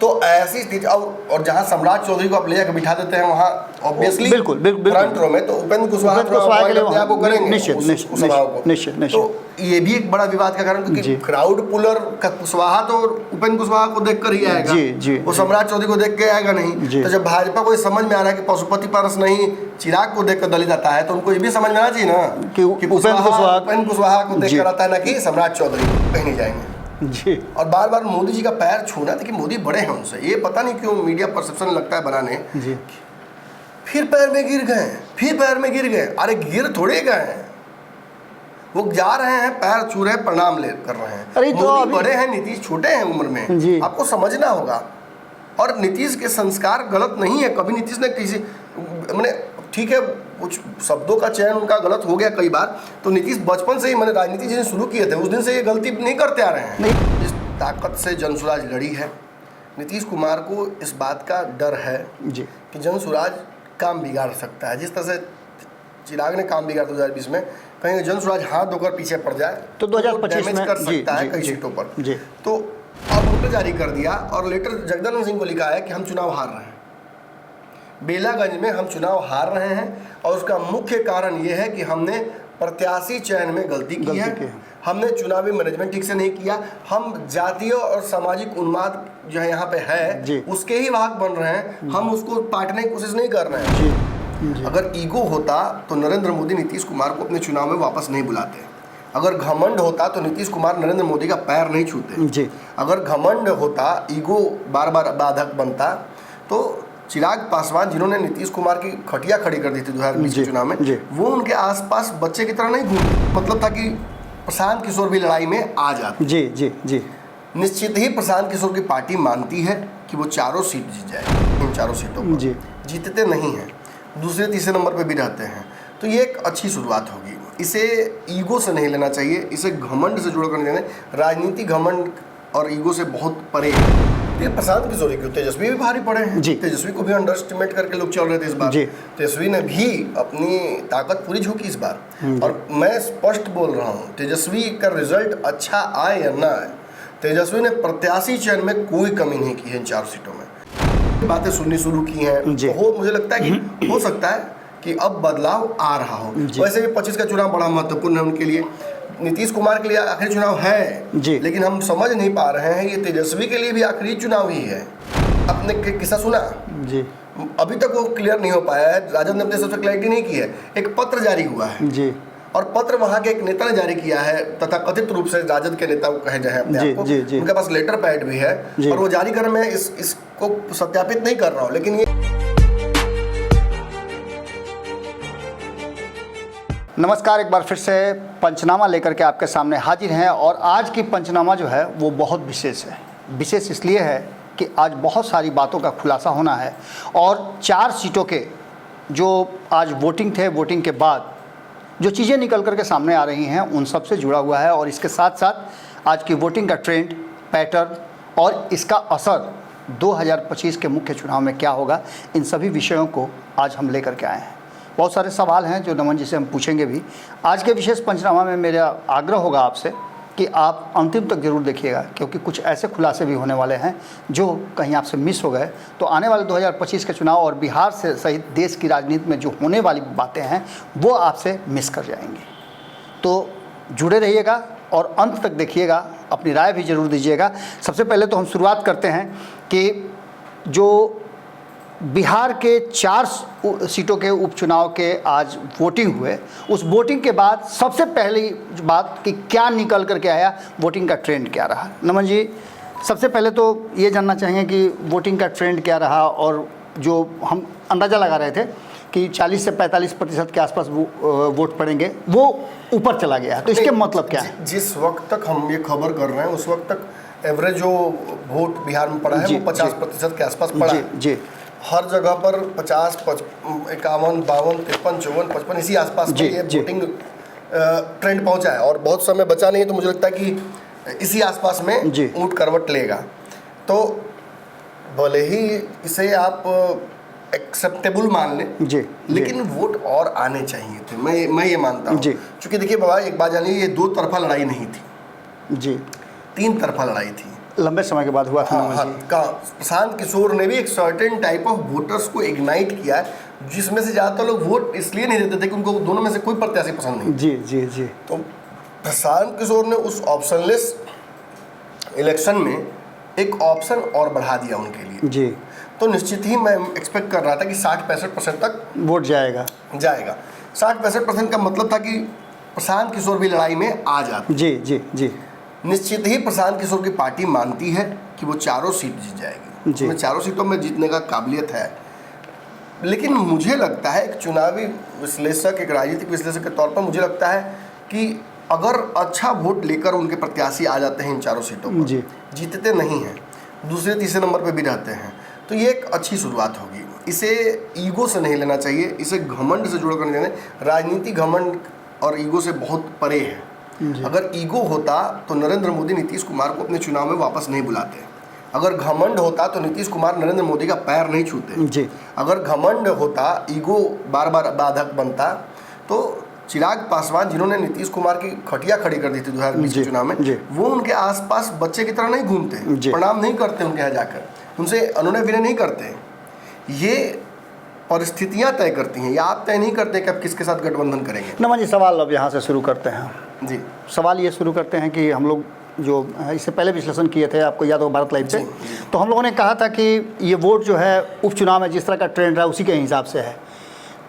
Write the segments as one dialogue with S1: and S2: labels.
S1: तो ऐसी स्थिति और जहां सम्राट चौधरी को आप ले जाकर बिठा देते हैं वहां ऑब्वियसली
S2: बिल्कुल
S1: फ्रंट रो में, तो उपेंद्र कुशवाहा
S2: के लिए
S1: आपको करेंगे
S2: निश्चित
S1: उस सभाओं को।
S2: निश्चित।
S1: तो ये भी एक बड़ा विवाद का कारण, क्योंकि क्राउड पुलर का कुशवाहा तो उपेंद्र कुशवाहा को देखकर ही आएगा, वो सम्राट चौधरी को देख के आएगा नहीं। तो जब भाजपा को समझ में आ रहा है कि पशुपति पारस नहीं चिराग को देखकर दलित आता है, तो उनको ये भी समझ में आना चाहिए ना कि उपेंद्र कुशवाहा को देखकर आता है, ना कि सम्राट चौधरी कहीं नहीं जाएंगे
S2: जी।
S1: और बार बार मोदी जी का पैर छूना, देखिए मोदी बड़े हैं उनसे, ये पता नहीं क्यों मीडिया परसेप्शन लगता है बनाने
S2: जी।
S1: फिर पैर में गिर गए, फिर पैर में गिर गए, अरे गिर थोड़े गए, वो जा रहे हैं पैर छू रहे हैं, प्रणाम ले कर रहे हैं।
S2: अरे तो
S1: मोदी बड़े हैं, नीतीश छोटे हैं उम्र में, आपको समझना होगा। और नीतीश के संस्कार गलत नहीं है, कभी नीतीश ने किसी मैंने ठीक है कुछ शब्दों का चयन उनका गलत हो गया कई बार, तो नीतीश बचपन से ही मैंने राजनीति जिस शुरू किए थे उस दिन से ये गलती नहीं करते आ रहे हैं। जिस ताकत से जनसुराज लड़ी है, नीतीश कुमार को इस बात का डर है जी कि जनसुराज काम बिगाड़ सकता है। जिस तरह से चिराग ने काम बिगाड़ा 2020 में, कहीं जनसुराज हाथ धोकर पीछे पड़ जाए
S2: तो 2025
S1: में कर सकता है कई सीटों पर। तो अब लेटर जारी कर दिया और लेटर जगदानंद सिंह को लिखा है कि हम चुनाव हार रहे हैं, बेलागंज में हम चुनाव हार रहे हैं, और उसका मुख्य कारण ये है कि हमने प्रत्याशी चयन में गलती की है, हमने चुनावी मैनेजमेंट ठीक से नहीं किया, हम जातीय और सामाजिक उन्माद जो है यहाँ पे है उसके ही वाहक बन रहे हैं, हम उसको पाटने की कोशिश नहीं कर रहे हैं। अगर ईगो होता तो नरेंद्र मोदी नीतीश कुमार को अपने चुनाव में वापस नहीं बुलाते, अगर घमंड होता तो नीतीश कुमार नरेंद्र मोदी का पैर नहीं छूते, अगर घमंड होता, ईगो बार बार बाधक बनता, तो चिराग पासवान जिन्होंने नीतीश कुमार की खटिया खड़ी कर दी थी 2020 के चुनाव में, वो उनके आसपास बच्चे की तरह नहीं घूमे। मतलब था कि प्रशांत किशोर भी लड़ाई में आ जाते।
S2: जी जी जी।
S1: निश्चित ही प्रशांत किशोर की पार्टी मानती है कि वो चारों सीट जीत जाएगी, इन चारों सीटों पर जीतते नहीं हैं, दूसरे तीसरे नंबर पे भी रहते हैं। तो ये एक अच्छी शुरुआत होगी। इसे ईगो से नहीं लेना चाहिए, इसे घमंड से जोड़कर नहीं लेना। राजनीति घमंड और ईगो से बहुत परे है। ये प्रशांत किशोर क्यों, तेजस्वी भी भारी पड़े हैं, तेजस्वी को भी अंडर एस्टिमेट करके लोग चल रहे थे इस बार। तेजस्वी ने भी अपनी ताकत पूरी झोंकी इस बार, और मैं स्पष्ट बोल रहा हूँ तेजस्वी का रिजल्ट अच्छा आए या ना आए, तेजस्वी ने प्रत्याशी चयन में कोई कमी नहीं की है इन 4 सीटों में। बातें सुननी शुरू की हैं, मुझे लगता है कि हो सकता है कि अब बदलाव आ रहा हो। वैसे भी 25 का चुनाव बड़ा महत्वपूर्ण है उनके लिए, नीतीश कुमार के लिए आखिरी चुनाव है लेकिन हम समझ नहीं पा रहे हैं ये तेजस्वी के लिए भी आखिरी चुनाव ही है। आपने किस्सा सुना जी, अभी तक वो क्लियर नहीं हो पाया है, राजद ने अपने सबसे क्लैरिटी नहीं की है। एक पत्र जारी हुआ है जी, और पत्र वहाँ के एक नेता ने जारी किया है, तथा कथित रूप से राजद के नेता को कहे जाए अपने आप को, उनके पास लेटर पैड भी है, और वो जारी कर, मैं इसको सत्यापित नहीं कर रहा हूँ, लेकिन ये
S2: नमस्कार, एक बार फिर से पंचनामा लेकर के आपके सामने हाजिर हैं। और आज की पंचनामा जो है वो बहुत विशेष है। विशेष इसलिए है कि आज बहुत सारी बातों का खुलासा होना है, और 4 सीटों के जो आज वोटिंग थे, वोटिंग के बाद जो चीज़ें निकल कर के सामने आ रही हैं उन सब से जुड़ा हुआ है, और इसके साथ साथ आज की वोटिंग का ट्रेंड, पैटर्न और इसका असर 2025 के मुख्य चुनाव में क्या होगा, इन सभी विषयों को आज हम लेकर के आए हैं। बहुत सारे सवाल हैं जो नमन जी से हम पूछेंगे भी। आज के विशेष पंचनामा में मेरा आग्रह होगा आपसे कि आप अंतिम तक जरूर देखिएगा, क्योंकि कुछ ऐसे खुलासे भी होने वाले हैं जो कहीं आपसे मिस हो गए तो आने वाले 2025 के चुनाव और बिहार से सहित देश की राजनीति में जो होने वाली बातें हैं वो आपसे मिस कर जाएंगी। तो जुड़े रहिएगा और अंत तक देखिएगा, अपनी राय भी ज़रूर दीजिएगा। सबसे पहले तो हम शुरुआत करते हैं कि जो बिहार के 4 सीटों के उपचुनाव के आज वोटिंग हुए, उस वोटिंग के बाद सबसे पहली बात कि क्या निकल करके आया, वोटिंग का ट्रेंड क्या रहा। नमन जी, सबसे पहले तो ये जानना चाहेंगे कि वोटिंग का ट्रेंड क्या रहा, और जो हम अंदाज़ा लगा रहे थे कि 40 से 45% के आसपास वोट पड़ेंगे, वो ऊपर चला गया, तो इसके मतलब क्या है?
S1: जिस वक्त तक हम ये खबर कर रहे हैं उस वक्त तक एवरेज जो वोट बिहार में पड़ा है वो 50% के आसपास पड़ा है जी। हर जगह पर 50, 51, 52, 53, 54, 55 इसी आसपास में ये वोटिंग ट्रेंड पहुंचा है, और बहुत समय बचा नहीं है, तो मुझे लगता है कि इसी आसपास में ऊंट करवट लेगा। तो भले ही इसे आप एक्सेप्टेबल मान लें लेकिन वोट और आने चाहिए थे, मैं ये मानता हूँ। क्योंकि देखिए बाबा, एक बात जानिए, ये 2 तरफा लड़ाई नहीं थी जी, 3 तरफा लड़ाई थी।
S2: लंबे समय के बाद हुआ था।
S1: हाँ, प्रशांत किशोर ने भी एक सर्टेन टाइप ऑफ वोटर्स को इग्नाइट किया, जिसमें से ज़्यादातर लोग वोट इसलिए नहीं देते थे कि उनको दोनों में से कोई प्रत्याशी पसंद नहीं।
S2: जी जी जी।
S1: तो प्रशांत किशोर ने उस ऑप्शनलेस इलेक्शन में एक ऑप्शन और बढ़ा दिया उनके लिए
S2: जी।
S1: तो निश्चित ही मैं एक्सपेक्ट कर रहा था कि 60-65% तक
S2: वोट जाएगा।
S1: 60-65% का मतलब था कि प्रशांत किशोर भी लड़ाई में आ जाते।
S2: जी जी जी।
S1: निश्चित ही प्रशांत किशोर की पार्टी मानती है कि वो चारों सीट जीत जाएगी, उसमें चारों सीटों में जीतने का काबिलियत है। लेकिन मुझे लगता है, एक चुनावी विश्लेषक, एक राजनीतिक विश्लेषक के तौर पर मुझे लगता है कि अगर अच्छा वोट लेकर उनके प्रत्याशी आ जाते हैं इन चारों सीटों पर, जीतते नहीं हैं, दूसरे तीसरे नंबर पर भी रहते हैं, तो ये एक अच्छी शुरुआत होगी। इसे ईगो से नहीं लेना चाहिए, इसे घमंड से जोड़कर नहीं लेना। राजनीति घमंड और ईगो से बहुत परे है। अगर ईगो होता तो नरेंद्र मोदी नीतीश कुमार को अपने चुनाव में वापस नहीं बुलाते। अगर घमंड होता तो नीतीश कुमार नरेंद्र मोदी का पैर नहीं छूते
S2: जी।
S1: अगर घमंड होता, ईगो बार बार बाधक बनता, तो चिराग पासवान जिन्होंने नीतीश कुमार की खटिया खड़ी कर दी थी 2020 के चुनाव में, वो उनके आसपास बच्चे की तरह नहीं घूमते, प्रणाम नहीं करते उनके यहाँ जाकर, उनसे अनुनय विनय नहीं करते। ये परिस्थितियां तय करती हैं, या आप तय नहीं करते कि आप किसके साथ गठबंधन करेंगे।
S2: नमन जी, सवाल अब यहाँ से शुरू करते हैं।
S1: जी,
S2: सवाल ये शुरू करते हैं कि हम लोग जो इससे पहले विश्लेषण किए थे, आपको याद हो भारत लाइव से, तो हम लोगों ने कहा था कि ये वोट जो है उपचुनाव में जिस तरह का ट्रेंड रहा उसी के हिसाब से है,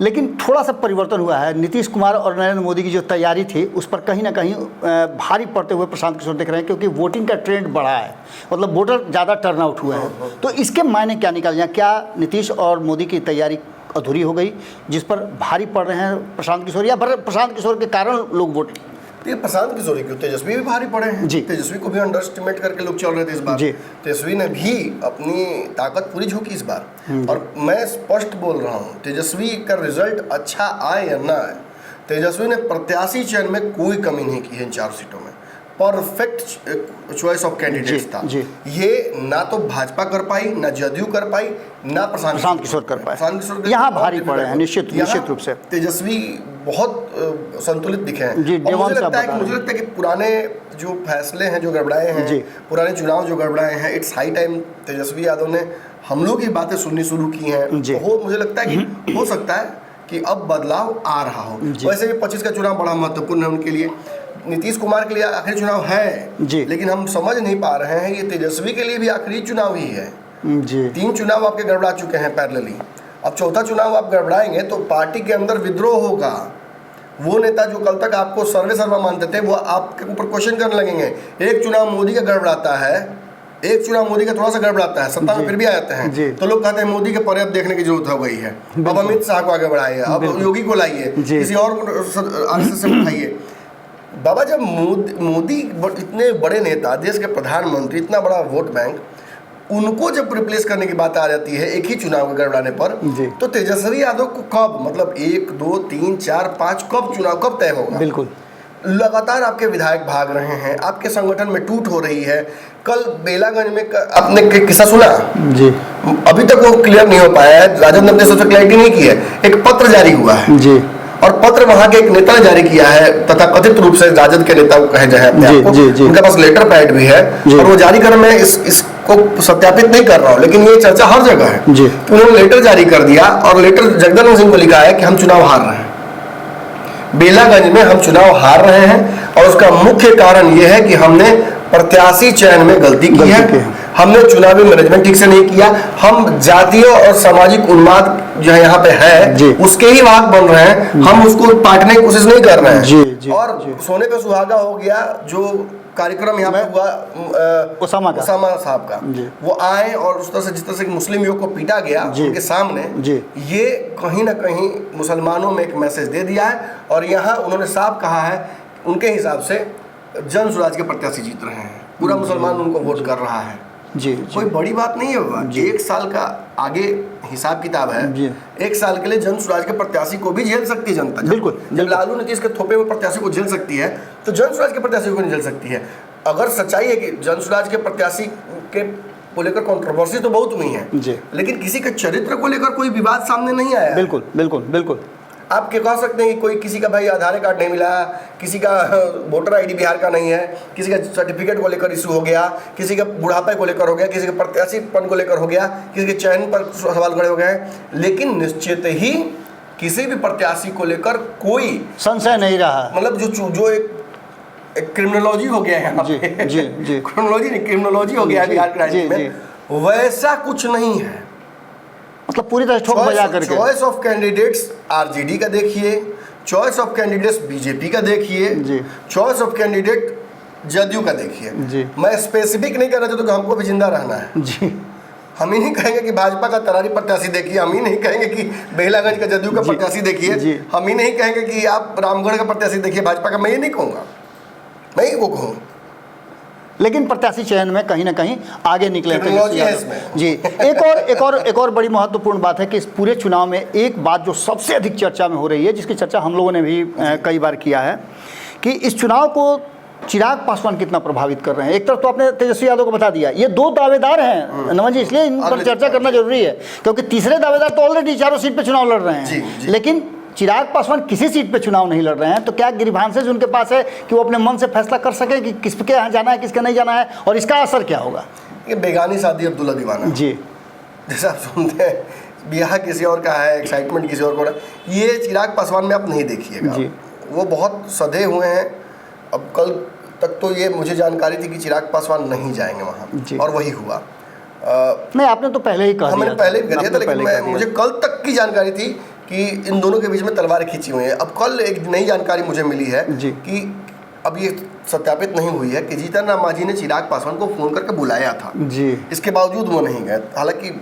S2: लेकिन थोड़ा सा परिवर्तन हुआ है। नीतीश कुमार और नरेंद्र मोदी की जो तैयारी थी उस पर कहीं ना कहीं भारी पड़ते हुए प्रशांत किशोर दिख रहे हैं, क्योंकि वोटिंग का ट्रेंड बढ़ा है, मतलब वोटर ज़्यादा टर्नआउट हुए हैं। तो इसके मायने क्या निकल जाए? क्या नीतीश और मोदी की तैयारी अधूरी हो गई जिस पर भारी पड़ रहे हैं प्रशांत किशोर, या प्रशांत किशोर के कारण लोग वोट?
S1: ये प्रशांत किशोर क्यों, तेजस्वी भी भारी पड़े हैं जी। तेजस्वी को भी अंडर एस्टिमेट करके लोग चल रहे थे इस बार जी। तेजस्वी ने भी अपनी ताकत पूरी झोंकी इस बार, और मैं स्पष्ट बोल रहा हूँ, तेजस्वी का रिजल्ट अच्छा आए या ना आए, तेजस्वी ने प्रत्याशी चयन में कोई कमी नहीं की है। इन 4 सीटों में परफेक्ट चॉइस ऑफ कैंडिडेट्स था जी। ये ना तो भाजपा कर पाई, ना जदयू कर पाई, ना प्रशांत किशोर कर पाए। प्रशांत किशोर यहाँ भारी पड़े हैं निश्चित रूप से। तेजस्वी बहुत संतुलित दिखे हैं। मुझे लगता है कि पुराने जो फैसले हैं जो गड़बड़ाए हैं, पुराने चुनाव जो गड़बड़ाए हैं, it's high time Tejashwi Yadav ने हम लोग की बातें सुननी शुरू की हैं। तो मुझे लगता है कि हो सकता है कि अब बदलाव आ रहा हो। वैसे भी 25 का चुनाव बड़ा महत्वपूर्ण है उनके लिए, नीतीश कुमार के लिए आखिरी चुनाव है जी। लेकिन हम समझ नहीं पा रहे हैं, ये तेजस्वी के लिए भी आखिरी चुनाव ही है जी। 3 चुनाव आपके गड़बड़ा चुके हैं पैरेलली, अब 4था चुनाव आप गड़बड़ाएंगे तो पार्टी के अंदर विद्रोह होगा। वो नेता जो कल तक आपको सर्वे मानते थे, वो आपके ऊपर क्वेश्चन करने लगेंगे। एक चुनाव मोदी का गड़बड़ाता है, एक चुनाव मोदी का थोड़ा सा गड़बड़ाता है, सत्ता में फिर भी आ जाते हैं, तो लोग कहते हैं मोदी के पर्याप्त देखने की जरूरत हो गई है, अब अमित शाह को आगे बढ़ाइए, अब योगी को लाइए, किसी और आरएसएस से उठाइए। बाबा, जब मोदी इतने बड़े नेता, देश के प्रधानमंत्री, इतना बड़ा वोट बैंक, उनको जब रिप्लेस करने की बात आ जाती है एक ही चुनाव के गड़बड़ाने पर, तो तेजस्वी यादव को कब, मतलब 1, 2, 3, 4, 5 कब चुनाव कब तय होगा? बिल्कुल, लगातार आपके विधायक भाग रहे हैं, आपके संगठन में टूट हो रही है। कल बेलागंज में आपने किस्सा सुना जी, अभी तक वो क्लियर नहीं हो पाया है, राजद ने अपने सबसे क्लैरिटी नहीं की है। एक पत्र जारी हुआ है जी, और पत्र वहां के एक नेता ने जारी किया है, तथा कथित रूप से राजद के नेता को कहे जाए अपने आप को, उनके पास लेटर पैड भी है, और वो जारी कर, मैं इसको सत्यापित नहीं कर रहा हूँ, लेकिन ये चर्चा हर जगह है जी। उन्होंने लेटर जारी कर दिया, और लेटर जगदन सिंह को लिखा है कि हम चुनाव हार रहे हैं, बेलागंज में हम चुनाव हार रहे हैं, और उसका मुख्य कारण यह है कि हमने प्रत्याशी चयन में गलती की है, हमने चुनावी मैनेजमेंट ठीक से नहीं किया, हम जातीय और सामाजिक उन्माद जो है यहाँ पे है उसके ही वाहक बन रहे हैं, हम उसको पाटने की कोशिश नहीं कर रहे हैं जी। और सोने पे सुहागा हो गया जो कार्यक्रम यहाँ पे हुआ ओसामा साहब का, वो आए और उस तरह से जिस तरह से मुस्लिम युवक को पीटा गया उनके सामने, ये कहीं ना कहीं मुसलमानों में एक मैसेज दे दिया है। और यहाँ उन्होंने साफ कहा है, उनके हिसाब से जन स्वराज के प्रत्याशी जीत रहे हैं, पूरा मुसलमान उनको वोट कर रहा है जी। कोई बड़ी बात नहीं है बाबा, 1 साल का आगे हिसाब किताब है, 1 साल के लिए जन स्वराज के प्रत्याशी को भी झेल सकती है जनता। बिल्कुल, जब लालू नीतीश के थोपे हुए प्रत्याशी को झेल सकती है, तो जन स्वराज के प्रत्याशी को नहीं झेल सकती है। अगर सच्चाई है कि जन स्वराज के प्रत्याशी के को लेकर कंट्रोवर्सी तो बहुत हुई है जी, लेकिन किसी के चरित्र को लेकर कोई विवाद सामने नहीं आया। बिल्कुल बिल्कुल बिल्कुल, आप क्या कह सकते हैं कि कोई किसी का भाई आधार कार्ड नहीं मिला, किसी का वोटर आईडी बिहार का नहीं है, किसी का सर्टिफिकेट को लेकर इशू हो गया, किसी का बुढ़ापे को लेकर हो गया, किसी का प्रत्याशीपन को लेकर हो गया, किसी के चयन पर सवाल खड़े हो गए, लेकिन निश्चित ही किसी भी प्रत्याशी को लेकर कोई
S2: संशय नहीं रहा।
S1: मतलब जो एक क्रिमिनोलॉजी हो गया है यहाँ पे, क्रिमिनोलॉजी नहीं, क्रिमिनोलॉजी हो गया है बिहार के राजनीति में, वैसा कुछ नहीं है।
S2: मतलब पूरी तरह ठोक बजा करके
S1: चॉइस ऑफ कैंडिडेट्स आरजेडी का देखिए, चॉइस ऑफ कैंडिडेट्स बीजेपी का देखिए, चॉइस ऑफ कैंडिडेट जदयू का देखिए। मैं स्पेसिफिक नहीं कहना चाहता कि हमको भी जिंदा रहना है जी। हम ही नहीं कहेंगे कि भाजपा का तरारी प्रत्याशी देखिए, हम ही नहीं कहेंगे कि बेहलागंज का जदयू का प्रत्याशी देखिए, हम ही नहीं कहेंगे कि आप रामगढ़ का प्रत्याशी देखिए भाजपा का। मैं ये नहीं कहूँगा, मैं ही वो कहूँ,
S2: लेकिन प्रत्याशी चयन में कहीं ना कहीं आगे निकले
S1: थे
S2: जी। एक और बड़ी महत्वपूर्ण बात है कि इस पूरे चुनाव में एक बात जो सबसे अधिक चर्चा में हो रही है, जिसकी चर्चा हम लोगों ने भी कई बार किया है, कि इस चुनाव को चिराग पासवान कितना प्रभावित कर रहे हैं। एक तरफ तो आपने तेजस्वी यादव को बता दिया, ये दो दावेदार हैं नमन जी, इसलिए इन पर चर्चा करना जरूरी है, क्योंकि तीसरे दावेदार तो ऑलरेडी चारों सीट पे चुनाव लड़ रहे हैं, लेकिन चिराग पासवान किसी सीट पे चुनाव नहीं लड़ रहे हैं। तो क्या गिरिभांसेज उनके पास है कि वो अपने मन से फैसला कर सके कि किसके यहाँ जाना है, किसके नहीं जाना है, और इसका असर क्या होगा?
S1: ये बेगानी शादी अब्दुल्ला दीवाना जी, जैसा आप सुनते हैं ब्याह किसी और का है, एक्साइटमेंट किसी और को है, ये चिराग पासवान में आप नहीं देखिएगा। वो बहुत सधे हुए हैं। अब कल तक तो ये मुझे जानकारी थी कि चिराग पासवान नहीं जाएंगे वहाँ, और वही हुआ।
S2: नहीं, आपने तो पहले ही कहा,
S1: मैंने पहले भी कह दिया था, लेकिन मुझे कल तक की जानकारी थी कि इन दोनों के बीच में तलवारें खींची हुई हैं। अब कल एक नई जानकारी मुझे मिली है कि अब ये सत्यापित नहीं हुई है कि जीतन राम मांझी ने चिराग पासवान को फोन करके बुलाया था जी। इसके बावजूद वो नहीं गए। हालांकि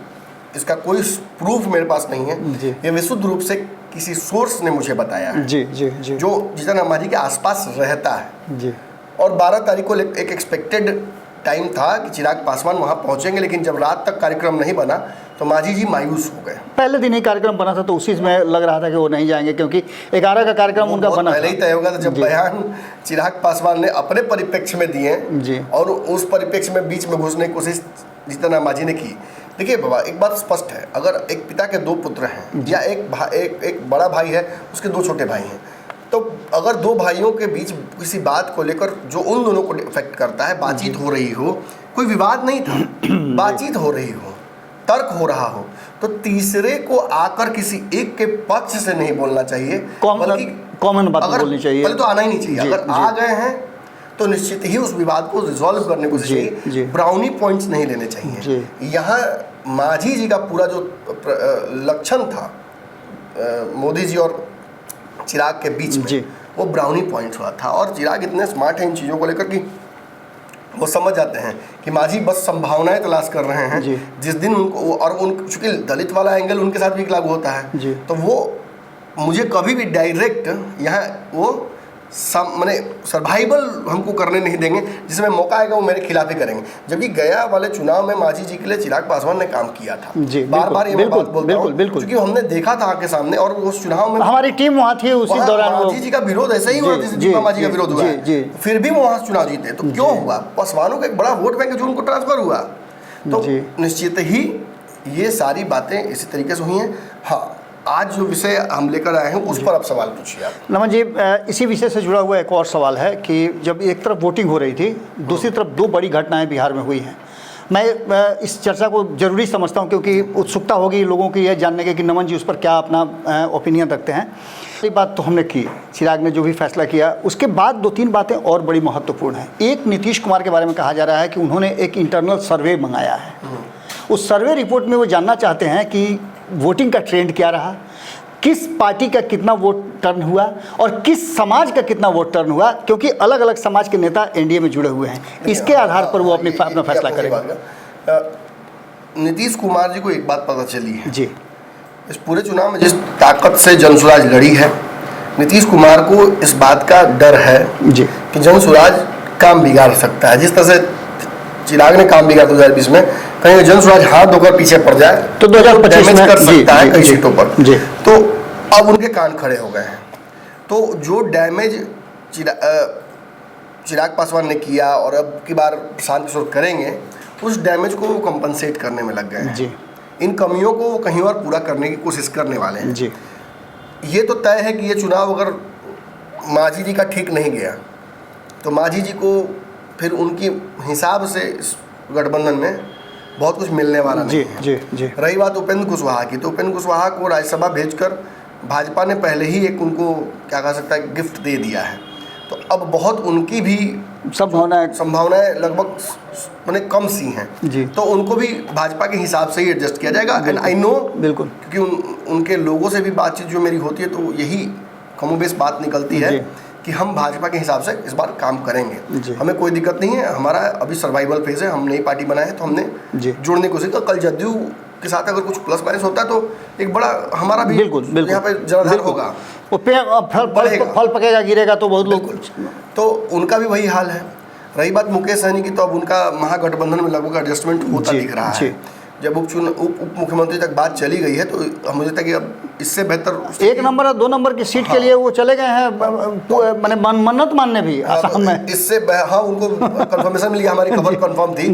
S1: इसका कोई प्रूफ मेरे पास नहीं है, ये विशुद्ध रूप से किसी सोर्स ने मुझे बताया है
S2: जी, जी, जी।
S1: जो जीतन राम मांझी के आसपास रहता है जी। और 12 तारीख को एक एक्सपेक्टेड टाइम था कि चिराग पासवान वहाँ पहुँचेंगे, लेकिन जब रात तक कार्यक्रम नहीं बना तो मांझी जी मायूस हो गए।
S2: पहले दिन ही कार्यक्रम बना था तो उसी में लग रहा था कि वो नहीं जाएंगे, क्योंकि 11 का कार्यक्रम उनका बना
S1: पहले ही तय होगा था। जब बयान चिराग पासवान ने अपने परिप्रेक्ष्य में दिए और उस परिप्रेक्ष्य में बीच में घुसने की कोशिश जीतन राम मांझी ने की। देखिए बाबा, एक बात स्पष्ट है, अगर एक पिता के 2 पुत्र हैं या एक बड़ा भाई है, उसके 2 छोटे भाई हैं, तो अगर 2 भाइयों के बीच किसी बात को लेकर जो उन दोनों को इफेक्ट करता है, बातचीत हो रही हो, कोई विवाद नहीं था, बातचीत हो रही हो, तर्क हो रहा हो, तो तीसरे को आकर किसी एक के पक्ष से नहीं बोलना चाहिए, बल्कि
S2: कॉमन बात बोलनी चाहिए।
S1: पहले तो आना ही नहीं चाहिए। अगर आ गए हैं तो निश्चित ही उस विवाद को रिजॉल्व करने को चाहिए, ब्राउनी पॉइंट्स नहीं लेने चाहिए। यहाँ मांझी जी का पूरा जो लक्षण था मोदी जी और चिराग के बीच में, वो ब्राउनी पॉइंट हुआ था। और चिराग इतने स्मार्ट हैं इन चीज़ों को लेकर कि वो समझ जाते हैं कि मांझी बस संभावनाएं तलाश कर रहे हैं। जिस दिन उनको, और चूंकि दलित वाला एंगल उनके साथ भी लागू होता है, तो वो मुझे कभी भी डायरेक्ट यहाँ वो मैंने सर्वाइवल हमको करने नहीं देंगे, जिसमें मौका आएगा वो मेरे खिलाफ ही करेंगे। जबकि गया वाले चुनाव में मांझी जी के लिए चिराग पासवान ने काम किया था। बार-बार ये बात बोलता हूं क्योंकि हमने देखा था आके सामने, और उस चुनाव में
S2: हमारी टीम वहाँ थी, उसी दौरान
S1: मांझी जी का विरोध ऐसा ही हुआ जैसे दीपा मांझी का विरोध हुआ, फिर भी वो वहाँ चुनाव जीते। तो क्यों हुआ? पासवानों का एक बड़ा वोट बैंक जो उनको ट्रांसफर हुआ। तो निश्चित ही ये सारी बातें इसी तरीके से हुई हैं। हाँ, आज जो विषय हम लेकर आए हैं उस पर आप सवाल पूछिए। आप
S2: नमन जी, इसी विषय से जुड़ा हुआ एक और सवाल है कि जब एक तरफ वोटिंग हो रही थी, दूसरी तरफ 2 बड़ी घटनाएं बिहार में हुई हैं। मैं इस चर्चा को ज़रूरी समझता हूं क्योंकि उत्सुकता होगी लोगों की यह जानने की कि नमन जी उस पर क्या अपना ओपिनियन रखते हैं। ये बात तो हमने की, चिराग ने जो भी फैसला किया, उसके बाद 2-3 बातें और बड़ी महत्वपूर्ण हैं। एक, नीतीश कुमार के बारे में कहा जा रहा है कि उन्होंने एक इंटरनल सर्वे मंगाया है। उस सर्वे रिपोर्ट में वो जानना चाहते हैं कि वोटिंग का ट्रेंड क्या रहा, किस पार्टी का कितना वोट टर्न हुआ और किस समाज का कितना वोट टर्न हुआ, क्योंकि अलग अलग समाज के नेता एनडीए में जुड़े हुए हैं। इसके आधार पर वो अपना फैसला करेंगे।
S1: नीतीश कुमार जी को एक बात पता चली है
S2: जी,
S1: इस पूरे चुनाव में जिस ताकत से जनसुराज लड़ी है, नीतीश कुमार को इस बात का डर है
S2: जी
S1: कि जनसुराज काम बिगाड़ सकता है। जिस तरह से चिराग ने काम बिगाड़ा 2020 में, कहीं जनसुराज हाथ धोकर पीछे पड़ जाए
S2: तो 2025 में
S1: कर सकता है कई सीटों पर।
S2: तो
S1: अब उनके कान खड़े हो गए हैं। तो जो डैमेज चिराग पासवान ने किया और अब की बार प्रशांत किशोर करेंगे, उस डैमेज को वो कंपनसेट करने में लग गए हैं। इन कमियों को वो कहीं और पूरा करने की कोशिश करने वाले हैं। ये तो तय है कि ये चुनाव अगर मांझी जी का ठीक नहीं गया तो मांझी जी को फिर उनकी हिसाब से इस गठबंधन में बहुत कुछ मिलने वाला नहीं है।
S2: जी।
S1: रही बात उपेंद्र कुशवाहा की, तो उपेंद्र कुशवाहा को राज्यसभा भेजकर भाजपा ने पहले ही एक उनको क्या कह सकता है गिफ्ट दे दिया है, तो अब बहुत उनकी भी संभावनाएं लगभग मैंने कम सी हैं
S2: जी।
S1: तो उनको भी भाजपा के हिसाब से ही एडजस्ट किया जाएगा। एंड आई नो
S2: बिल्कुल,
S1: क्योंकि उनके लोगों से भी बातचीत जो मेरी होती है तो यही कमोबेश बात निकलती है कि हम भाजपा के हिसाब से इस बार काम करेंगे, हमें कोई दिक्कत नहीं है, हमारा अभी सर्वाइवल फेज है, हम नई पार्टी बनाए हैं तो हमने जुड़ने की कोशिश की। कल जदयू के साथ अगर कुछ प्लस माइनस होता है तो एक बड़ा हमारा भी
S2: बिल्कुल
S1: यहाँ पे जनाधार होगा,
S2: फल पकेगा गिरेगा तो बहुत लोग,
S1: तो उनका भी वही हाल है। रही बात मुकेश सहनी की, तो अब उनका महागठबंधन में लगभग एडजस्टमेंट होता दिख रहा है। जब उप मुख्यमंत्री तक बात चली गई है तो मुझे लगता है कि अब इससे बेहतर
S2: 1 नंबर और 2 नंबर की सीट के लिए वो चले गए हैं मैंने मन्नत मानने भी आसाम में।
S1: इससे उनको कंफर्मेशन मिल गया, हमारी खबर कंफर्म थी,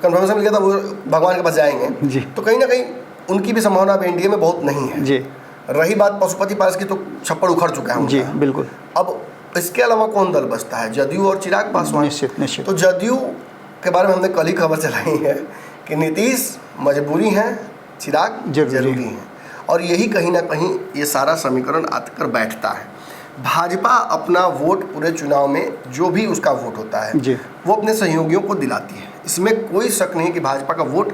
S1: कंफर्मेशन मिल गया था वो भगवान के पास जाएंगे, तो कहीं ना कहीं उनकी भी संभावना अब एनडीए में बहुत नहीं है जी। रही बात पशुपति पारस की, तो छप्पड़ उखड़ चुका है
S2: जी बिल्कुल।
S1: अब इसके अलावा कौन दल बचता है? जदयू और चिराग पासवान।
S2: निश्चित।
S1: तो जदयू के बारे में हमने कल ही खबर चलाई है कि नीतीश मजबूरी है, चिराग जरूरी है, और यही कहीं ना कहीं ये सारा समीकरण आकर बैठता है। भाजपा अपना वोट पूरे चुनाव में जो भी उसका वोट होता है वो अपने सहयोगियों को दिलाती है, इसमें कोई शक नहीं कि भाजपा का वोट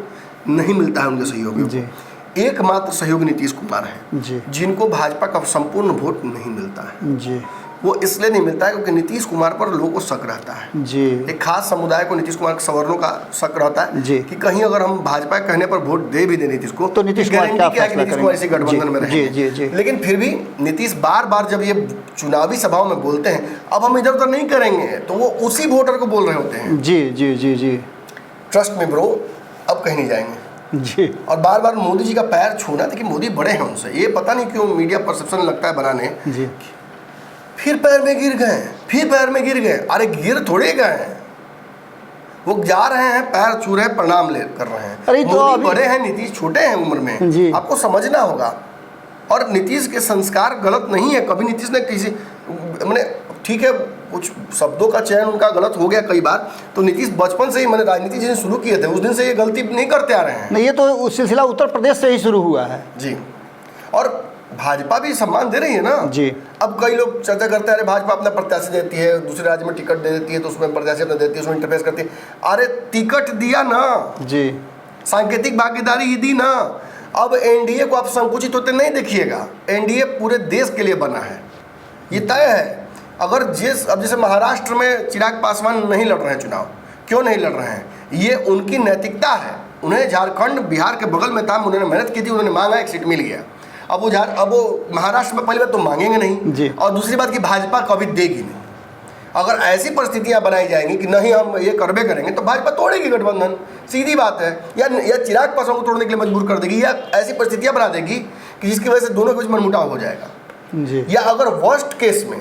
S1: नहीं मिलता है उनके सहयोगियों को। एकमात्र सहयोगी नीतीश कुमार है जिनको भाजपा का संपूर्ण वोट नहीं मिलता है। वो इसलिए नहीं मिलता है क्योंकि नीतीश कुमार पर लोगों को शक रहता है जी। एक खास समुदाय को नीतीश कुमार के सवर्णों का शक रहता है जी कि कहीं अगर हम भाजपा के कहने पर वोट दे भी दे नीतीश को तो नीतीश कुमार इसी गठबंधन में रहेंगे। लेकिन फिर भी नीतीश बार बार जब ये चुनावी सभाओं में बोलते हैं अब हम इधर उधर नहीं करेंगे, तो वो उसी वोटर को बोल रहे होते हैं जी। ट्रस्ट में ब्रो, अब कहीं नहीं जाएंगे जी। और बार बार मोदी जी का पैर छूना, देखिए मोदी बड़े हैं उनसे, ये पता नहीं क्यों मीडिया परसेप्शन लगता है बनाने जी। फिर पैर में गिर गए, अरे गिर थोड़े गए, वो जा रहे हैं पैर छू रहे हैं, प्रणाम कर रहे हैं। अरे तो मोदी बड़े हैं, नीतीश छोटे हैं उम्र में जी। आपको समझना होगा। और नीतीश के संस्कार गलत नहीं है, कभी नीतीश ने किसी मैंने ठीक है कुछ शब्दों का चयन उनका गलत हो गया कई बार, तो नीतीश बचपन से ही मैंने राजनीति जिस दिन शुरू किए थे उस दिन से ये गलती नहीं करते आ रहे हैं।
S2: नहीं, ये तो सिलसिला उत्तर प्रदेश से ही शुरू हुआ है
S1: जी। और भाजपा भी सम्मान दे रही है ना जी। अब कई लोग चर्चा करते हैं अरे भाजपा अपना प्रत्याशी देती है, दूसरे राज्य में टिकट दे देती है तो उसमें प्रत्याशी अपना देती है, उसमें इंटरफेस करती है। अरे टिकट दिया ना जी, सांकेतिक भागीदारी ही दी ना। अब एनडीए को आप संकुचित होते नहीं देखिएगा, एनडीए पूरे देश के लिए बना है, ये तय है। अगर अब जैसे महाराष्ट्र में चिराग पासवान नहीं लड़ रहे हैं चुनाव, क्यों नहीं लड़ रहे हैं? ये उनकी नैतिकता है। उन्हें झारखंड बिहार के बगल में था, उन्होंने मेहनत की थी, उन्होंने मांगा, एक सीट मिल गया। अब वो महाराष्ट्र में पहली बात तो मांगेंगे नहीं, और दूसरी बात कि भाजपा कभी देगी नहीं। अगर ऐसी परिस्थितियां बनाई जाएंगी कि नहीं हम ये करबे करेंगे तो भाजपा तोड़ेगी गठबंधन, सीधी बात है। या चिराग पासवान को तोड़ने के लिए मजबूर कर देगी, या ऐसी परिस्थितियां बना देगी कि जिसकी वजह से दोनों के बीच मनमुटाव हो जाएगा जी। या अगर वर्स्ट केस में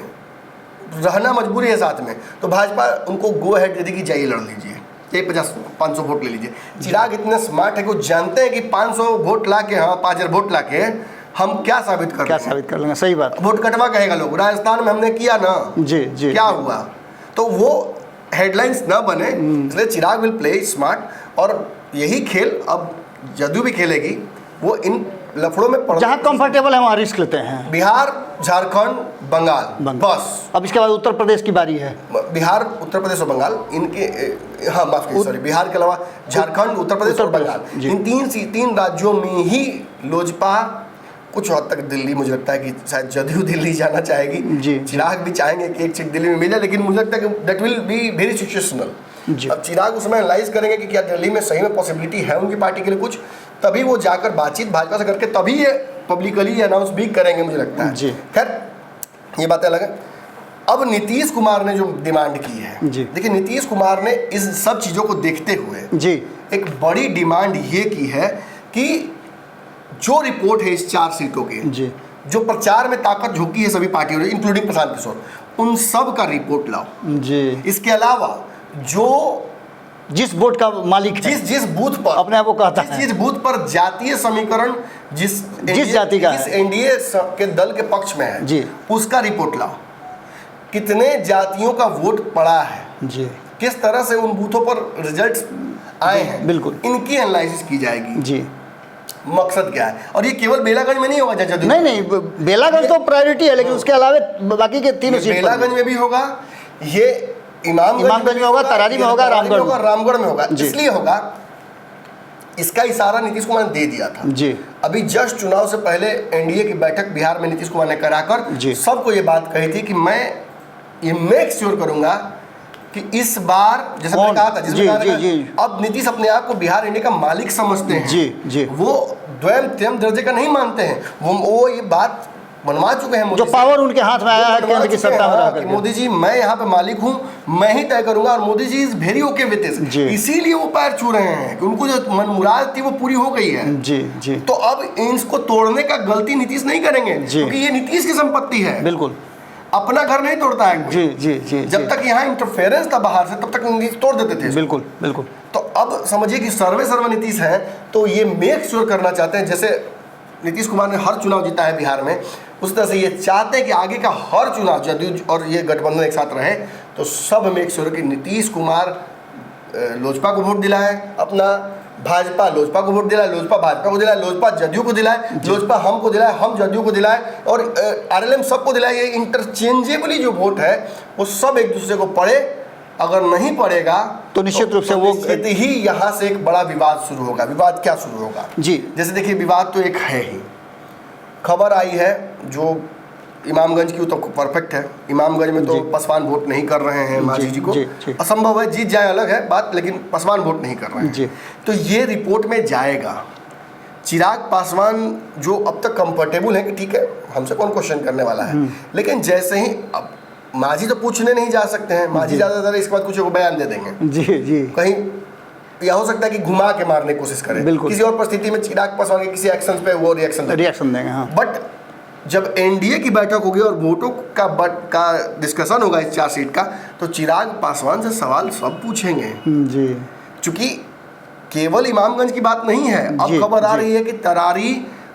S1: रहना मजबूरी है साथ में, तो भाजपा उनको गो हेड दे देगी, जाइए लड़ लीजिए, ये 50-500 वोट ले लीजिए। चिराग इतने स्मार्ट है कि वो जानते हैं कि 500 वोट ला के, हाँ 5000 वोट ला के हम क्या साबित कर
S2: लेंगे। सही बात,
S1: वोट कटवा कहेगा लोग, राजस्थान में हमने किया ना
S2: जी जी, क्या
S1: हुआ? तो वो हेडलाइंस ना बने, इसलिए चिराग विल प्ले स्मार्ट। और यही खेल अब जदयू भी खेलेगी, वो इन लफड़ों में
S2: जहाँ कंफर्टेबल है वहाँ रिस्क लेते हैं।
S1: बिहार, झारखंड, बंगाल, बस।
S2: अब इसके बाद उत्तर प्रदेश की बारी है।
S1: बिहार, उत्तर प्रदेश और बंगाल, इनके हाँ माफ कीजिए सॉरी, बिहार के अलावा झारखंड, उत्तर प्रदेश और बंगाल, इन तीन राज्यों में ही लोजपा, कुछ हद तक दिल्ली, मुझे लगता है कि शायद जदयू दिल्ली जाना चाहेगी जी। चिराग भी चाहेंगे कि एक सीट दिल्ली में मिले, लेकिन मुझे लगता है कि that will be very situational. अब चिराग उसमें एनालाइज करेंगे कि क्या दिल्ली में सही में पॉसिबिलिटी है उनकी पार्टी के लिए कुछ, तभी वो जाकर बातचीत भाजपा से करके तभी ये पब्लिकली अनाउंस भी करेंगे, मुझे लगता है। खैर ये बातें अलग है। अब नीतीश कुमार ने जो डिमांड की है, देखिए नीतीश कुमार ने इस सब चीज़ों को देखते हुए जी एक बड़ी डिमांड ये की है कि जो रिपोर्ट है इस 4 सीटों के जी, जो प्रचार में ताकत झोंकी है सभी पार्टियों ने इंक्लूडिंग प्रशांत किशोर, उन सब का रिपोर्ट लाओ जी। इसके अलावा जो
S2: जिस वोट का मालिक है,
S1: जिस बूथ पर
S2: अपने आप को कहता है,
S1: जिस बूथ पर जातीय समीकरण जिस
S2: जाति का
S1: जिस एनडीए के दल के पक्ष में है
S2: जी,
S1: उसका रिपोर्ट लाओ, कितने जातियों का वोट पड़ा है
S2: जी,
S1: किस तरह से उन बूथों पर रिजल्ट्स आए हैं,
S2: बिल्कुल
S1: इनकी एनालिसिस की जाएगी।
S2: जी।
S1: मकसद क्या है, और ये केवल बेलागंज में नहीं होगा जदयू,
S2: नहीं, बेलागंज तो प्रायोरिटी है, लेकिन उसके अलावा बाकी के तीनों सीट
S1: बेलागंज में भी होगा, ये इमामगंज में होगा,
S2: तरारी में होगा,
S1: रामगढ़ में होगा। इसलिए होगा, इसका इशारा नीतीश कुमार ने दे दिया था
S2: जी।
S1: अभी जस्ट चुनाव से पहले एनडीए की बैठक बिहार में नीतीश कुमार ने कराकर सबको ये बात कही थी कि मैं ये मेक श्योर करूंगा कि इस बार, जैसे मैंने कहा था, अब नीतीश अपने आप को बिहार एनडीए का मालिक समझते हैं,
S2: जी।
S1: वो द्वैम त्यम दर्जे का नहीं मानते हैं, वो ये बात बनवा चुके हैं,
S2: जो पावर उनके हाथ में आया है केंद्र की सत्ता में रहकर,
S1: मोदी जी मैं यहाँ पे मालिक हूँ, मैं ही तय करूंगा, और Modi ji is very okay with this, इसीलिए वो पैर छू रहे हैं कि उनको जो मन मुराद थी वो पूरी हो गई है।
S2: जी।
S1: तो अब इसको तोड़ने का गलती नीतीश नहीं करेंगे, क्योंकि ये नीतीश की संपत्ति है,
S2: बिल्कुल,
S1: अपना घर नहीं तोड़ता है कोई।
S2: जी।
S1: जब तक यहाँ इंटरफेरेंस था बाहर से, तब तक नीतीश तोड़ देते थे।
S2: बिल्कुल।
S1: तो अब समझिए कि सर्व नीतीश है, तो ये मेक श्योर करना चाहते हैं, जैसे नीतीश कुमार ने हर चुनाव जीता है बिहार में, उस तरह से ये चाहते हैं कि आगे का हर चुनाव जदयू और ये गठबंधन एक साथ रहे, तो सब मेक श्योर कि नीतीश कुमार लोजपा को वोट दिलाए अपना, भाजपा लोजपा को वोट दिलाए, लोजपा भाजपा को दिलाए, लोजपा जदयू को दिलाए, लोजपा हमको दिलाए, हम जदयू को दिलाए, और आरएलएम सबको दिलाए। ये इंटरचेंजेबली जो वोट है वो सब एक दूसरे को पड़े, अगर नहीं पड़ेगा
S2: तो निश्चित रूप से वो
S1: ही यहाँ से एक बड़ा विवाद शुरू होगा। विवाद क्या शुरू होगा
S2: जी,
S1: जैसे देखिए, विवाद तो एक है ही, खबर आई है जो इमामगंज की, तो परफेक्ट है, इमामगंज में तो पासवान वोट नहीं कर रहे हैं मांझी जी को, असंभव है, जीत जाए अलग है बात, लेकिन पासवान वोट नहीं कर रहे हैं। तो ये रिपोर्ट में जाएगा। चिराग पासवान जो अब तक कंफर्टेबल है कि ठीक है हमसे कौन क्वेश्चन करने वाला है, लेकिन जैसे ही अब मांझी तो पूछने नहीं जा सकते हैं, मांझी ज़्यादातर इसके बाद कुछ को बयान दे देंगे जी, कहीं यह हो सकता है कि घुमा के मारने की कोशिश करें, किसी और परिस्थिति में चिराग पासवान के किसी एक्शन पे वो रिएक्शन देंगे। बट जब एनडीए की बैठक होगी और वोटों का डिस्कशन होगा इस 4 सीट का, तो चिराग पासवान से सवाल सब पूछेंगे जी, चूंकि केवल इमामगंज की बात नहीं है, अब खबर आ रही है कि तरारी,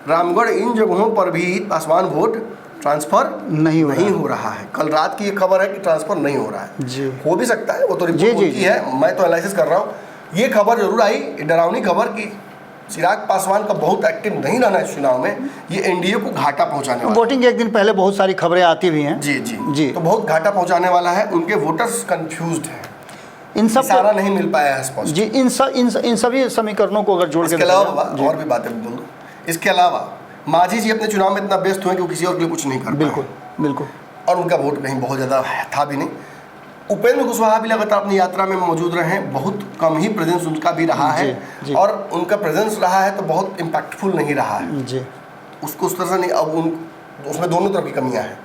S1: रामगढ़, इन जगहों पर भी पासवान वोट ट्रांसफर नहीं हो रहा है। कल रात की ये खबर है कि ट्रांसफर नहीं हो रहा है जी। हो भी सकता है, वो तो रिपोर्ट की है, मैं तो एनालिसिस कर रहा हूँ। ये खबर जरूर आई, डरावनी खबर, कि चिराग पासवान का बहुत एक्टिव नहीं रहना इस चुनाव में, ये एनडीए को घाटा पहुंचाने वाला है।
S2: वोटिंग के एक दिन पहले बहुत सारी खबरें आती भी हैं जी, तो
S1: बहुत घाटा पहुंचाने वाला है, उनके वोटर्स कंफ्यूज्ड हैं, इन सब सारा नहीं मिल पाया है जी।
S2: इन सभी समीकरणों को अगर जोड़ के,
S1: इसके अलावा और भी बातें बोल दूँ, इसके अलावा मांझी जी अपने चुनाव में इतना व्यस्त हुए कि वो किसी और के लिए कुछ नहीं कर पाए,
S2: बिल्कुल,
S1: और उनका वोट कहीं बहुत ज़्यादा था भी नहीं। उपेंद्र कुशवाहा भी लगातार अपनी यात्रा में मौजूद रहे हैं, बहुत कम ही प्रेजेंस उनका भी रहा है, और उनका प्रेजेंस रहा है तो बहुत इम्पैक्टफुल नहीं रहा है जी, उसको उस तरह से नहीं। अब उसमें दोनों तरफ की कमियां हैं,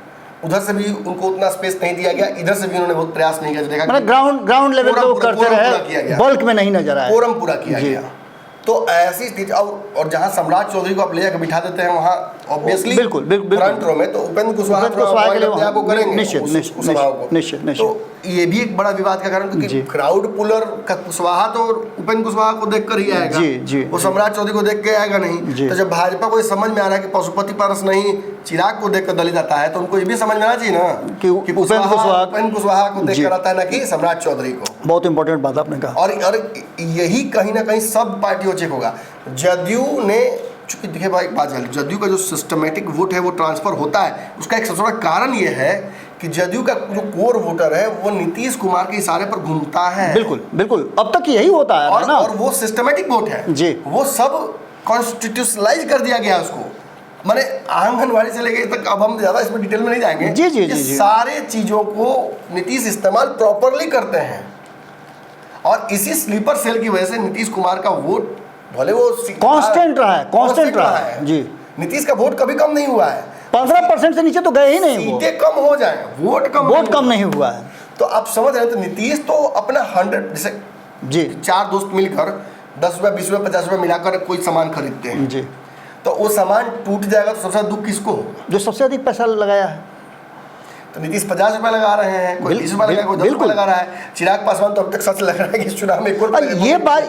S1: उधर से भी उनको उतना स्पेस नहीं दिया गया, इधर से भी उन्होंने बहुत प्रयास नहीं किया, देखा
S2: ग्राउंड लेवल पे वो करते रहे, बल्क में नहीं नजर आया,
S1: कोरम पूरा किया गया। तो ऐसी स्थिति, और जहां सम्राट चौधरी को आप ले जाकर बिठा देते हैं वहां ऑब्वियसली फ्रंट रो में, तो उपेंद्र कुशवाहा को करेंगे निश्चित। तो ये भी एक बड़ा विवाद का कारण, क्योंकि क्राउड पुलर का कुशवाहा तो उपेंद्र कुशवाहा को देखकर ही आएगा, वो सम्राट चौधरी को देख के आएगा नहीं। तो जब भाजपा को समझ में आ रहा है कि पशुपति पारस नहीं चिराग को देखकर दलित आता है, तो उनको ये भी समझ में आना चाहिए ना कि उपेंद्र कुशवाहा को देखकर आता है, ना कि सम्राट चौधरी को।
S2: बहुत इंपॉर्टेंट बात आपने कहा,
S1: और यही कहीं ना कहीं सब पार्टियों चेक होगा। जदयू ने, चूंकि देखिए भाई बात है, जदयू का जो सिस्टमेटिक वोट है वो ट्रांसफर होता है, उसका एक सबसे बड़ा कारण ये है कि जदयू का जो कोर वोटर है वो नीतीश कुमार के इशारे पर घूमता है।
S2: बिल्कुल अब तक यही होता है ना,
S1: और वो सिस्टमेटिक वोट है जी, वो सब कॉन्स्टिट्यूशनलाइज कर दिया गया उसको, माने आंगनवाड़ी से लेके तक। अब हम ज्यादा इसमें डिटेल में नहीं जाएंगे जी, सारे चीजों को नीतीश इस्तेमाल प्रॉपरली करते हैं, और इसी स्लीपर सेल की वजह से नीतीश कुमार का वोट भले वो
S2: कांस्टेंट रहा है जी,
S1: नीतीश का वोट कभी कम नहीं हुआ है,
S2: 15% से नीचे तो गए ही नहीं,
S1: सीटें कम हो जाए, वोट कम नहीं हुआ है। तो आप समझ रहे हैं, तो नीतीश तो अपना 100, जैसे जी 4 दोस्त मिलकर 10 रुपये 20 रुपये 50 रुपये मिलाकर कोई सामान खरीदते हैं जी, तो वो सामान टूट जाएगा तो सबसे दुख किसको होगा?
S2: जो सबसे अधिक पैसा लगाया है।
S1: तो नीतीश 50 रुपये लगा रहे हैं, कोई 20 रुपये लगा, कोई 10 रुपये लगा रहा है। चिराग पासवान तो अब तक सच लग रहा है कि इस चुनाव में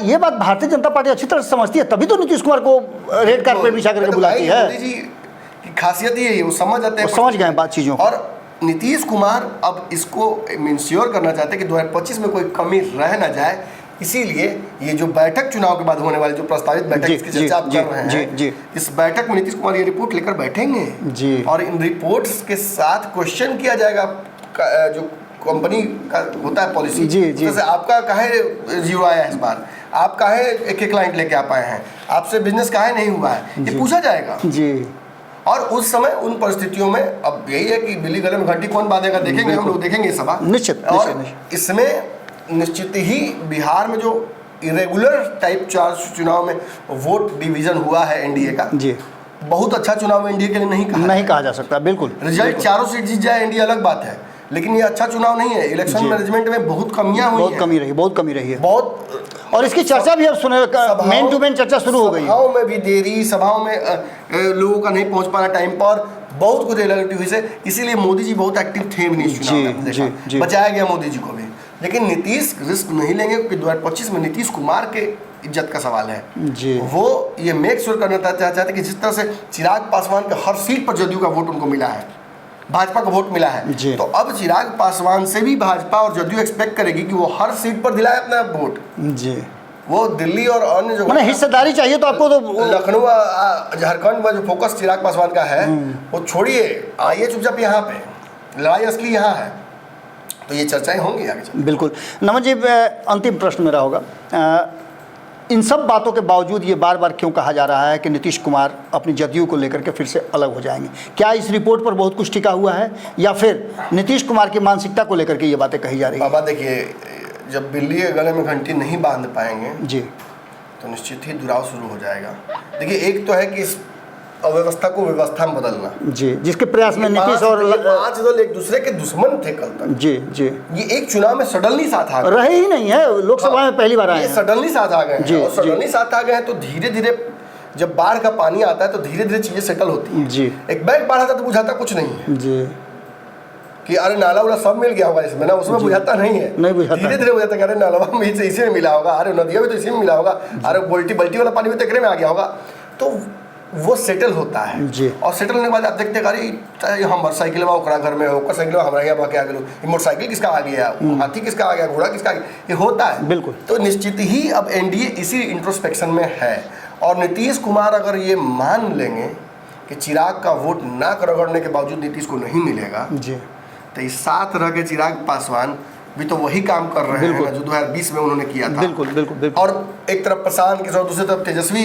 S2: ये बात भारतीय जनता पार्टी अच्छी तरह से समझती है, तभी तो नीतीश कुमार को रेड कार्पेट बिछा करके बुलाती है।
S1: मोदी जी की खासियत ये है, वो समझ जाते हैं,
S2: समझ गए बात चीज़ों।
S1: और नीतीश कुमार अब इसको इंश्योर करना चाहते हैं कि 2025 में कोई कमी रह ना जाए, इसीलिए ये जो बैठक चुनाव के बाद होने वाली जो प्रस्तावित बैठक की चर्चा आप कर रहे हैं, इस बैठक में नीतीश कुमार ये रिपोर्ट लेकर बैठेंगे जी, और इन रिपोर्ट्स के साथ क्वेश्चन किया जाएगा जो कंपनी का होता है पॉलिसी जी, जैसे आपका काहे जीरो आया है इस बार, आप काहे एक क्लाइंट लेके आ पाए हैं, आपसे बिजनेस काहे नहीं हुआ है, ये पूछा जाएगा जी। और उस समय उन परिस्थितियों में अब यही है कि बिल्ली गले में घंटी कौन बांधेगा, देखेंगे हम लोग, देखेंगे सभा
S2: निश्चित।
S1: और इसमें निश्चित ही बिहार में जो इरेगुलर टाइप 4 चुनाव में वोट डिवीजन हुआ है एनडीए का जी, बहुत अच्छा चुनाव एनडीए के लिए नहीं कहा जा सकता। बिल्कुल, रिजल्ट चारों सीट जीत जाए एनडीए अलग बात है, लेकिन ये अच्छा चुनाव नहीं है। इलेक्शन मैनेजमेंट में बहुत कमियां हुई, बहुत कमी रही है बहुत, और इसकी चर्चा भी अब सुने, मेन टू मेन चर्चा शुरू हो गई है। सभाओं में भी देरी, सभाओं में लोगों का नहीं पहुंच पाना टाइम पर, बहुत कुछ रिलेटिव से, इसीलिए मोदी जी बहुत एक्टिव थे भी नहीं चुनाव में, बचाया गया मोदी जी को भी। लेकिन नीतीश रिस्क नहीं लेंगे क्योंकि 2025 में नीतीश कुमार के इज्जत का सवाल है जी। वो ये मेक श्योर करना चाहते हैं कि जिस तरह से चिराग पासवान के हर सीट पर जदयू का वोट उनको मिला है, भाजपा का वोट मिला है, तो अब चिराग पासवान से भी भाजपा और जदयू एक्सपेक्ट करेगी कि वो हर सीट पर दिलाए अपना वोट जी। वो दिल्ली और अन्य जो हिस्सेदारी चाहिए, तो आपको तो लखनऊ झारखंड में जो फोकस चिराग पासवान का है वो छोड़िए, आइए चुपचाप यहाँ पे, लड़ाई असली यहाँ है, तो ये चर्चाएं होंगी आगे। बिल्कुल।
S2: नमन जी, अंतिम प्रश्न मेरा होगा, इन सब बातों के बावजूद ये बार बार क्यों कहा जा रहा है कि नीतीश कुमार अपनी जदयू को लेकर के फिर से अलग हो जाएंगे? क्या इस रिपोर्ट पर बहुत कुछ टिका हुआ है, या फिर नीतीश कुमार की मानसिकता को लेकर के ये बातें कही जा रही है?
S1: बाबा देखिए, जब बिल्ली के गले में घंटी नहीं बांध पाएंगे जी, तो निश्चित ही दुराव शुरू हो जाएगा। देखिए, एक तो है कि इस अव्यवस्था को व्यवस्था में बदलना जी, जिसके प्रयास में नीतीश और 5 दल एक दूसरे के दुश्मन थे कल तक जी जी। ये एक चुनाव में सडनली साथ आ गए, रहे ही नहीं है, लोकसभा में पहली बार आए, सडनली साथ आ गए हैं, और सडनली साथ आ गए हैं, तो धीरे धीरे जब बाढ़ का पानी आता है तो धीरे धीरे चीजें सेटल होती है जी। एक बैग बाढ़ आता तो बुझाता कुछ नहीं है जी, कि अरे नाला वाला सब मिल गया होगा इसमें ना, उसमें बुझाता नहीं है, नहीं बुझाता, धीरे धीरे बुझाता है, अरे नाला में इसी में मिला होगा, अरे नदिया में तो इसी में मिला होगा, अरे बल्टी वाला पानी में तकरे में आ गया होगा, तो वो सेटल होता है जी। और सेटल होने के बाद आप देखते हैं, अरे हम मोटरसाइकिल ओकरा घर में हो, साइकिल हमारे यहाँ बाकी आ गया, मोटरसाइकिल किसका आ गया, हाथी किसका आ गया, घोड़ा किसका आ गया, ये होता है बिल्कुल। तो निश्चित ही अब एनडीए इसी इंट्रोस्पेक्शन में है, और नीतीश कुमार अगर ये मान लेंगे कि चिराग का वोट ना रगड़ने के बावजूद नीतीश को नहीं मिलेगा जी, तो इस साथ रह के चिराग पासवान भी तो वही काम कर रहे हैं जो 2020 में उन्होंने किया था। बिल्कुल बिल्कुल बिल्कुल। और एक तरफ प्रशांत किशोर, दूसरी तरफ तेजस्वी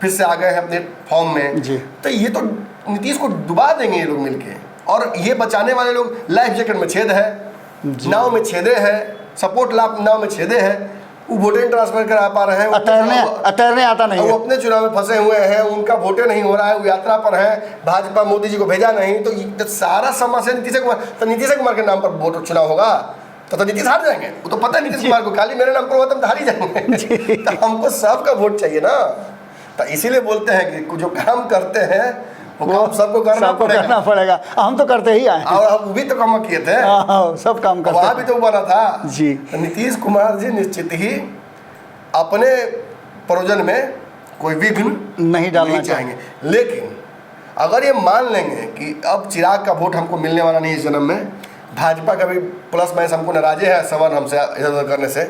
S1: फिर से आ गए हैं अपने फॉर्म में जी। तो ये तो नीतीश को डुबा देंगे ये लोग मिलके, और ये बचाने वाले लोग लाइफ जैकेट में छेद है, नाव में छेदे है, सपोर्ट नाव में छेदे है, वो वोटें ट्रांसफर करा पा रहे हैं, अतरने आता नहीं, वो अपने चुनाव में फंसे हुए हैं, उनका वोटे नहीं हो रहा है, वो यात्रा पर है, भाजपा मोदी जी को भेजा नहीं, तो सारा समस्या नीतीश कुमार के नाम पर वोट चुनाव होगा तो नीतीश हार जाएंगे। वो तो पता है नीतीश कुमार को, खाली मेरे नाम पर हुआ तो हम हार ही जाएंगे। तो हमको सबका वोट चाहिए ना, तो इसीलिए बोलते हैं कि जो काम करते हैं वो काम सबको करना पड़ेगा। हम तो करते ही आए, और हम भी तो काम किए थे, सब काम करते, वहाँ भी तो बना था जी। तो नीतीश कुमार जी निश्चित ही अपने प्रोजन में कोई विघ्न नहीं डालना चाहेंगे, लेकिन अगर ये मान लेंगे कि अब चिराग का वोट हमको मिलने वाला नहीं इस जन्म में, भाजपा का भी प्लस माइनस हमको नाराजे है सवाल हमसे इधर उधर करने से,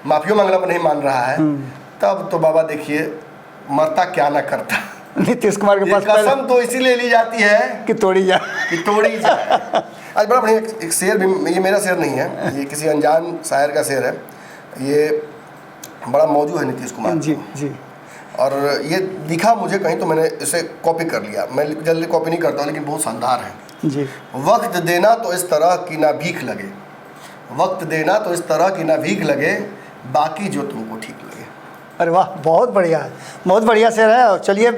S1: माफियों मांगला पर नहीं मान रहा है, तब तो बाबा देखिए मरता क्या ना करता। नीतीश कुमार के पास कसम तो इसीलिए ली जाती है कि तोड़ी जाए। आज बड़ा बढ़िया एक शेर भी, ये मेरा शेर नहीं है, ये किसी अनजान शायर का शेर है, ये बड़ा मौजू है नीतीश कुमार जी जी, और ये दिखा मुझे कहीं तो मैंने इसे कॉपी कर लिया। मैं जल्दी कॉपी नहीं करता हूँ, लेकिन बहुत शानदार है जी। वक्त देना तो इस तरह की ना भीख लगे, वक्त देना तो इस तरह की ना भीख लगे, बाकी जो तुमको ठीक लगे। अरे वाह, बहुत बढ़िया है, बहुत बढ़िया शेर है। और चलिए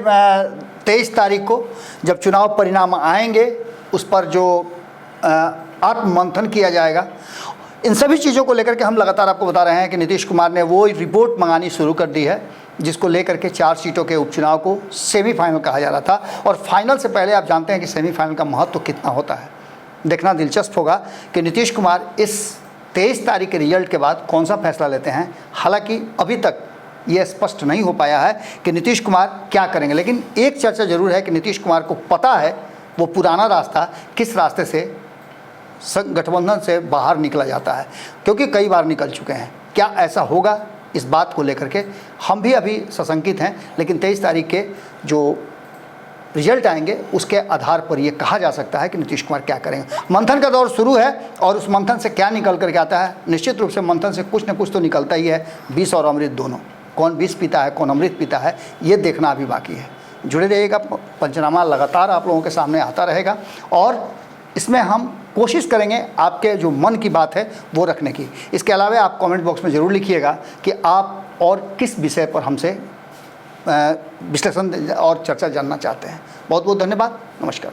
S1: 23 तारीख को जब चुनाव परिणाम आएंगे उस पर जो आत्ममंथन किया जाएगा, इन सभी चीज़ों को लेकर के हम लगातार आपको बता रहे हैं कि नीतीश कुमार ने वो रिपोर्ट मंगानी शुरू कर दी है जिसको लेकर के 4 सीटों के उपचुनाव को सेमीफाइनल कहा जा रहा था। और फाइनल से पहले आप जानते हैं कि सेमीफाइनल का महत्व कितना होता है।
S2: देखना दिलचस्प होगा कि नीतीश कुमार इस 23 तारीख के रिजल्ट के बाद कौन सा फैसला लेते हैं। हालांकि अभी तक ये स्पष्ट नहीं हो पाया है कि नीतीश कुमार क्या करेंगे, लेकिन एक चर्चा जरूर है कि नीतीश कुमार को पता है वो पुराना रास्ता किस रास्ते से गठबंधन से बाहर निकला जाता है, क्योंकि कई बार निकल चुके हैं। क्या ऐसा होगा, इस बात को लेकर के हम भी अभी सशंकित हैं, लेकिन 23 तारीख के जो रिजल्ट आएंगे उसके आधार पर ये कहा जा सकता है कि नीतीश कुमार क्या करेंगे। मंथन का दौर शुरू है और उस मंथन से क्या निकल करके आता है, निश्चित रूप से मंथन से कुछ न कुछ तो निकलता ही है, विष और अमृत दोनों। कौन विष पीता है, कौन अमृत पीता है, ये देखना अभी बाकी है। जुड़े रहिएगा, पंचनामा लगातार आप लोगों के सामने आता रहेगा और इसमें हम कोशिश करेंगे आपके जो मन की बात है वो रखने की। इसके अलावा आप कमेंट बॉक्स में ज़रूर लिखिएगा कि आप और किस विषय पर हमसे विश्लेषण और चर्चा जानना चाहते हैं। बहुत बहुत धन्यवाद, नमस्कार।